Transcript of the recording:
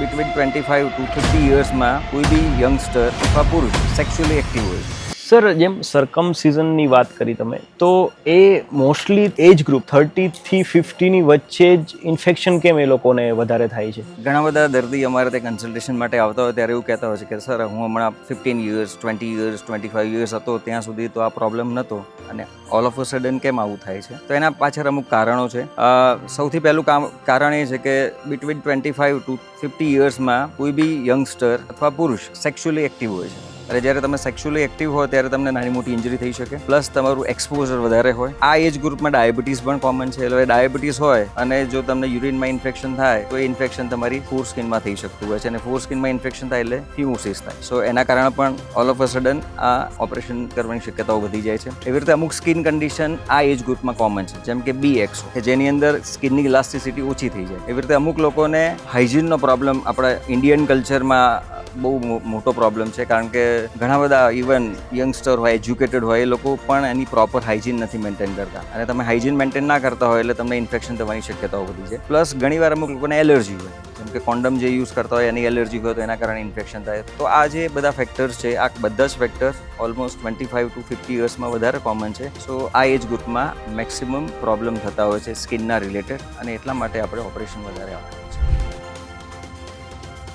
Between 25 to 50 યર્સમાં કોઈ બી youngster અથવા પુરુષ સેક્સ્યુઅલી એક્ટિવ હોય છે. સર, જેમ સરકમસિઝનની વાત કરી તમે, તો એ મોસ્ટલી એજ ગ્રુપ 30 થી 50ની વચ્ચે જ ઇન્ફેક્શન કેમ એ લોકોને વધારે થાય છે? ઘણા બધા દર્દી અમારે ત્યાં કન્સલ્ટેશન માટે આવતા હોય ત્યારે એવું કહેતા હોય છે કે સર, હું હમણાં 15 યર્સ 20 યર્સ 25 યર્સ હતો ત્યાં સુધી તો આ પ્રોબ્લેમ નહોતો અને ઓલ ઓફ અ સડન કેમ આવું થાય છે? તો એના પાછળ અમુક કારણો છે. સૌથી પહેલું કારણ એ છે કે બિટવીન 25 to 50 યર્સમાં કોઈ બી યંગસ્ટર અથવા પુરુષ સેક્સ્યુઅલી એક્ટિવ હોય છે. અને જ્યારે તમે સેક્સ્યુઅલી એક્ટિવ હોય ત્યારે તમને નાની મોટી ઇન્જરી થઈ શકે, પ્લસ તમારું એક્સપોઝર વધારે હોય. આ એજ ગ્રુપમાં ડાયાબિટીસ પણ કોમન છે. એટલે ડાયાબિટીસ હોય અને જો તમને યુરિનમાં ઇન્ફેક્શન થાય તો એ ઇન્ફેક્શન તમારી ફોર સ્કિનમાં થઈ શકતું હોય છે અને ફોર સ્કિનમાં ઇન્ફેક્શન થાય એટલે ફ્યુમોસિસ થાય. સો એના કારણે પણ ઓલ ઓફ અ સડન આ ઓપરેશન કરવાની શક્યતાઓ વધી જાય છે. એવી રીતે અમુક સ્કિન કન્ડિશન આ એજ ગ્રુપમાં કોમન છે, જેમ કે BX કે જેની અંદર સ્કિનની ઇલાસ્ટિસિટી ઓછી થઈ જાય. એવી રીતે અમુક લોકોને હાઇજીનનો પ્રોબ્લેમ આપણા ઇન્ડિયન કલ્ચરમાં બહુ મોટો પ્રોબ્લેમ છે, કારણ કે ઘણા બધા ઇવન યંગસ્ટર હોય, એજ્યુકેટેડ હોય, એ લોકો પણ એની પ્રોપર હાઇજીન નથી મેન્ટેન કરતા અને તમે હાઇજીન મેન્ટેન ના કરતા હોય એટલે તમને ઇન્ફેક્શન થવાની શક્યતાઓ વધી છે. પ્લસ ઘણીવાર અમુક લોકોને એલર્જી હોય, જેમ કે કોન્ડમ જે યુઝ કરતા હોય એની એલર્જી હોય તો એના કારણે ઇન્ફેક્શન થાય. તો આ જે બધા ફેક્ટર્સ છે, આ બધા જ ફેક્ટર્સ ઓલમોસ્ટ 25 to 50 યર્સમાં વધારે કોમન છે. સો આ એજ ગ્રુપમાં મેક્સિમમ પ્રોબ્લેમ થતા હોય છે સ્કિનના રિલેટેડ અને એટલા માટે આપણે ઓપરેશન વધારે આવે.